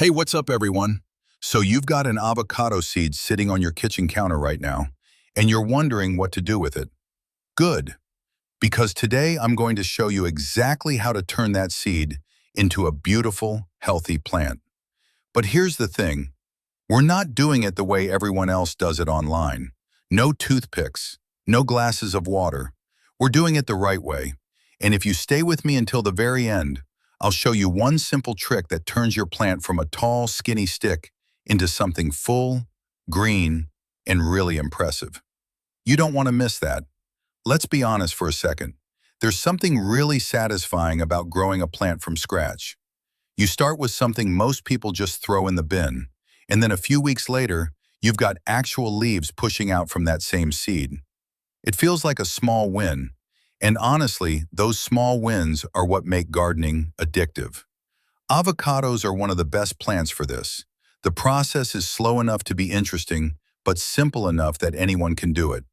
Hey, what's up, everyone? So you've got an avocado seed sitting on your kitchen counter right now, and you're wondering what to do with it. Good, because today I'm going to show you exactly how to turn that seed into a beautiful, healthy plant. But here's the thing, we're not doing it the way everyone else does it online. No toothpicks, no glasses of water. We're doing it the right way. And if you stay with me until the very end, I'll show you one simple trick that turns your plant from a tall, skinny stick into something full, green, and really impressive. You don't want to miss that. Let's be honest for a second. There's something really satisfying about growing a plant from scratch. You start with something most people just throw in the bin, and then a few weeks later, you've got actual leaves pushing out from that same seed. It feels like a small win, and honestly, those small wins are what make gardening addictive. Avocados are one of the best plants for this. The process is slow enough to be interesting, but simple enough that anyone can do it.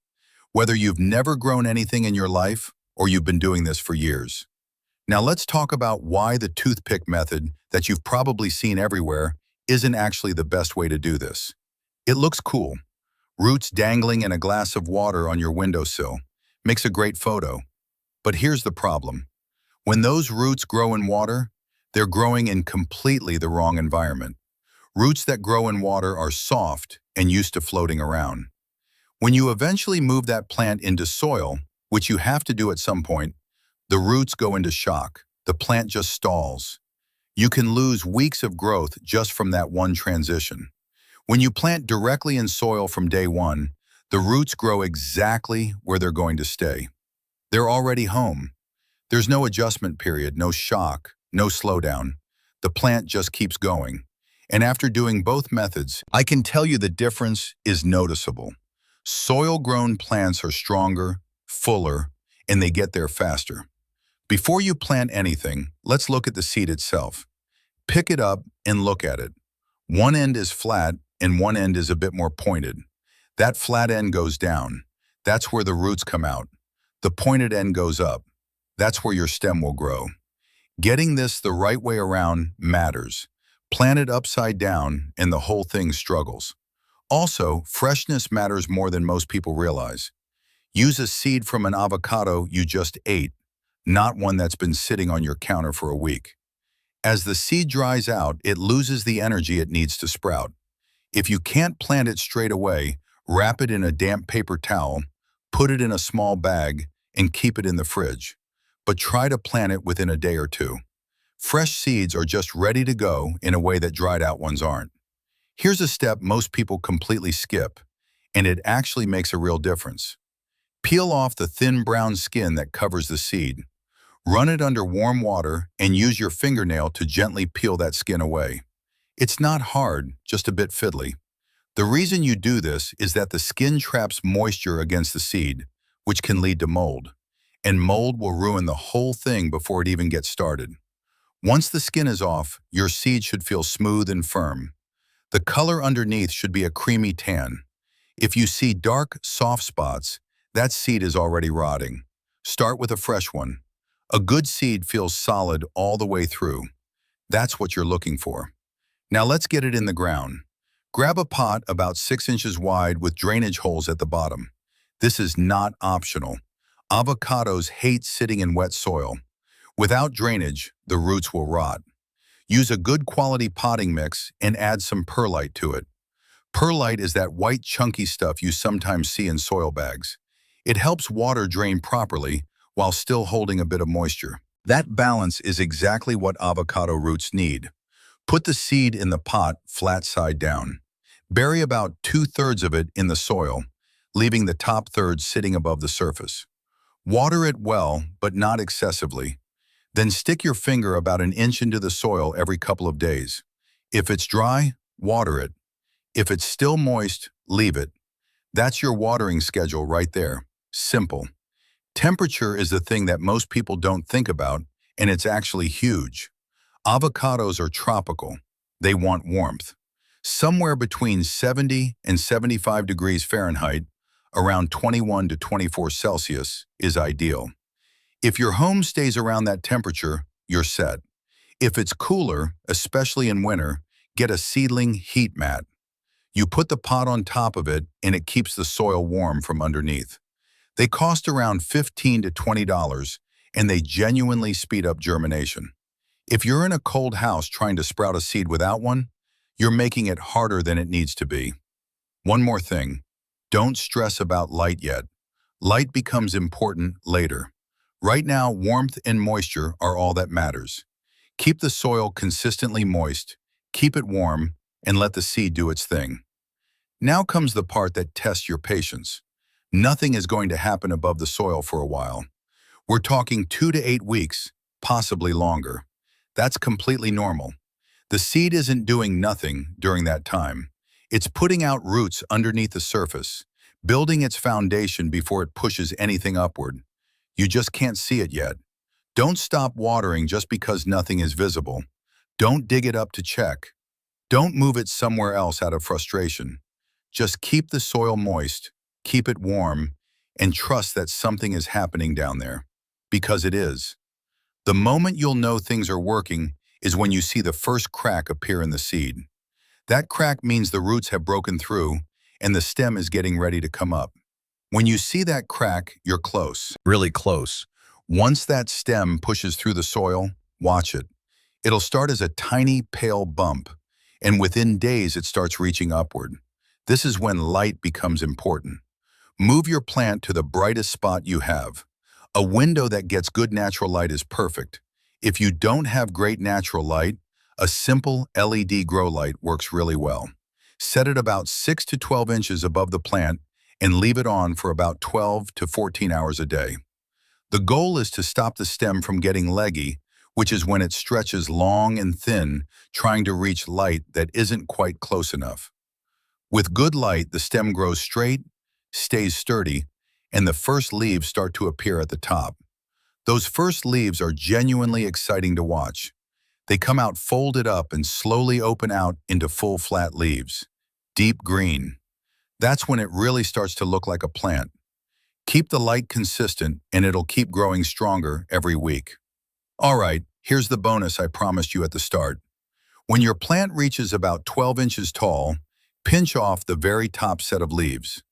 Whether you've never grown anything in your life or you've been doing this for years. Now let's talk about why the toothpick method that you've probably seen everywhere isn't actually the best way to do this. It looks cool. Roots dangling in a glass of water on your windowsill. Makes a great photo. But here's the problem. When those roots grow in water, they're growing in completely the wrong environment. Roots that grow in water are soft and used to floating around. When you eventually move that plant into soil, which you have to do at some point, the roots go into shock. The plant just stalls. You can lose weeks of growth just from that one transition. When you plant directly in soil from day one, the roots grow exactly where they're going to stay. They're already home. There's no adjustment period, no shock, no slowdown. The plant just keeps going. And after doing both methods, I can tell you the difference is noticeable. Soil-grown plants are stronger, fuller, and they get there faster. Before you plant anything, let's look at the seed itself. Pick it up and look at it. One end is flat and one end is a bit more pointed. That flat end goes down. That's where the roots come out. The pointed end goes up. That's where your stem will grow. Getting this the right way around matters. Plant it upside down and the whole thing struggles. Also, freshness matters more than most people realize. Use a seed from an avocado you just ate, not one that's been sitting on your counter for a week. As the seed dries out, it loses the energy it needs to sprout. If you can't plant it straight away, wrap it in a damp paper towel, put it in a small bag, and keep it in the fridge. But try to plant it within a day or two. Fresh seeds are just ready to go in a way that dried out ones aren't. Here's a step most people completely skip, and it actually makes a real difference. Peel off the thin brown skin that covers the seed. Run it under warm water and use your fingernail to gently peel that skin away. It's not hard, just a bit fiddly. The reason you do this is that the skin traps moisture against the seed, which can lead to mold. And mold will ruin the whole thing before it even gets started. Once the skin is off, your seed should feel smooth and firm. The color underneath should be a creamy tan. If you see dark, soft spots, that seed is already rotting. Start with a fresh one. A good seed feels solid all the way through. That's what you're looking for. Now let's get it in the ground. Grab a pot about 6 inches wide with drainage holes at the bottom. This is not optional. Avocados hate sitting in wet soil. Without drainage, the roots will rot. Use a good quality potting mix and add some perlite to it. Perlite is that white chunky stuff you sometimes see in soil bags. It helps water drain properly while still holding a bit of moisture. That balance is exactly what avocado roots need. Put the seed in the pot flat side down. Bury about 2/3 of it in the soil, leaving the top third sitting above the surface. Water it well, but not excessively. Then stick your finger about 1 inch into the soil every couple of days. If it's dry, water it. If it's still moist, leave it. That's your watering schedule right there. Simple. Temperature is the thing that most people don't think about, and it's actually huge. Avocados are tropical. They want warmth. Somewhere between 70 and 75 degrees Fahrenheit, around 21 to 24 Celsius, is ideal. If your home stays around that temperature, you're set. If it's cooler, especially in winter, Get a seedling heat mat. You put the pot on top of it and it keeps the soil warm from underneath. They cost around $15 to $20 and they genuinely speed up germination. If you're in a cold house trying to sprout a seed without one, you're making it harder than it needs to be. One more thing, don't stress about light yet. Light becomes important later. Right now, warmth and moisture are all that matters. Keep the soil consistently moist, keep it warm, and let the seed do its thing. Now comes the part that tests your patience. Nothing is going to happen above the soil for a while. We're talking 2 to 8 weeks, possibly longer. That's completely normal. The seed isn't doing nothing during that time. It's putting out roots underneath the surface, building its foundation before it pushes anything upward. You just can't see it yet. Don't stop watering just because nothing is visible. Don't dig it up to check. Don't move it somewhere else out of frustration. Just keep the soil moist, keep it warm, and trust that something is happening down there. Because it is. The moment you'll know things are working is when you see the first crack appear in the seed. That crack means the roots have broken through and the stem is getting ready to come up. When you see that crack, you're close. Really close. Once that stem pushes through the soil, watch it. It'll start as a tiny, pale bump, and within days it starts reaching upward. This is when light becomes important. Move your plant to the brightest spot you have. A window that gets good natural light is perfect. If you don't have great natural light, a simple LED grow light works really well. Set it about 6 to 12 inches above the plant and leave it on for about 12 to 14 hours a day. The goal is to stop the stem from getting leggy, which is when it stretches long and thin, trying to reach light that isn't quite close enough. With good light, the stem grows straight, stays sturdy, and the first leaves start to appear at the top. Those first leaves are genuinely exciting to watch. They come out folded up and slowly open out into full flat leaves. Deep green. That's when it really starts to look like a plant. Keep the light consistent and it'll keep growing stronger every week. All right, here's the bonus I promised you at the start. When your plant reaches about 12 inches tall, pinch off the very top set of leaves.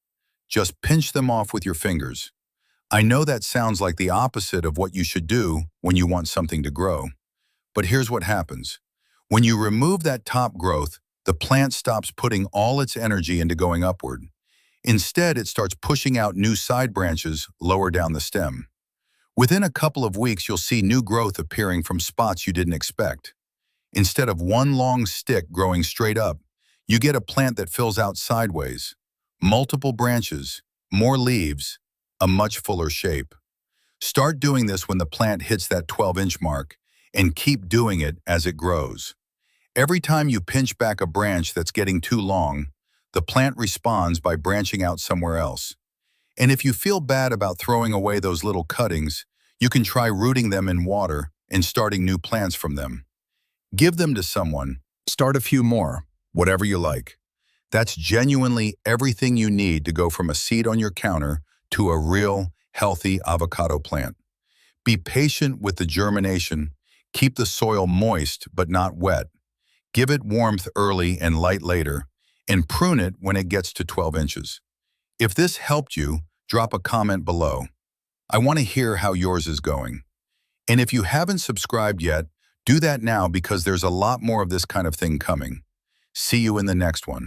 Just pinch them off with your fingers. I know that sounds like the opposite of what you should do when you want something to grow. But here's what happens. When you remove that top growth, the plant stops putting all its energy into going upward. Instead, it starts pushing out new side branches lower down the stem. Within a couple of weeks, you'll see new growth appearing from spots you didn't expect. Instead of one long stick growing straight up, you get a plant that fills out sideways. Multiple branches, more leaves, a much fuller shape. Start doing this when the plant hits that 12-inch mark, and keep doing it as it grows. Every time you pinch back a branch that's getting too long, the plant responds by branching out somewhere else. And if you feel bad about throwing away those little cuttings, you can try rooting them in water and starting new plants from them. Give them to someone. Start a few more, whatever you like. That's genuinely everything you need to go from a seed on your counter to a real, healthy avocado plant. Be patient with the germination. Keep the soil moist but not wet. Give it warmth early and light later, and prune it when it gets to 12 inches. If this helped you, drop a comment below. I want to hear how yours is going. And if you haven't subscribed yet, do that now because there's a lot more of this kind of thing coming. See you in the next one.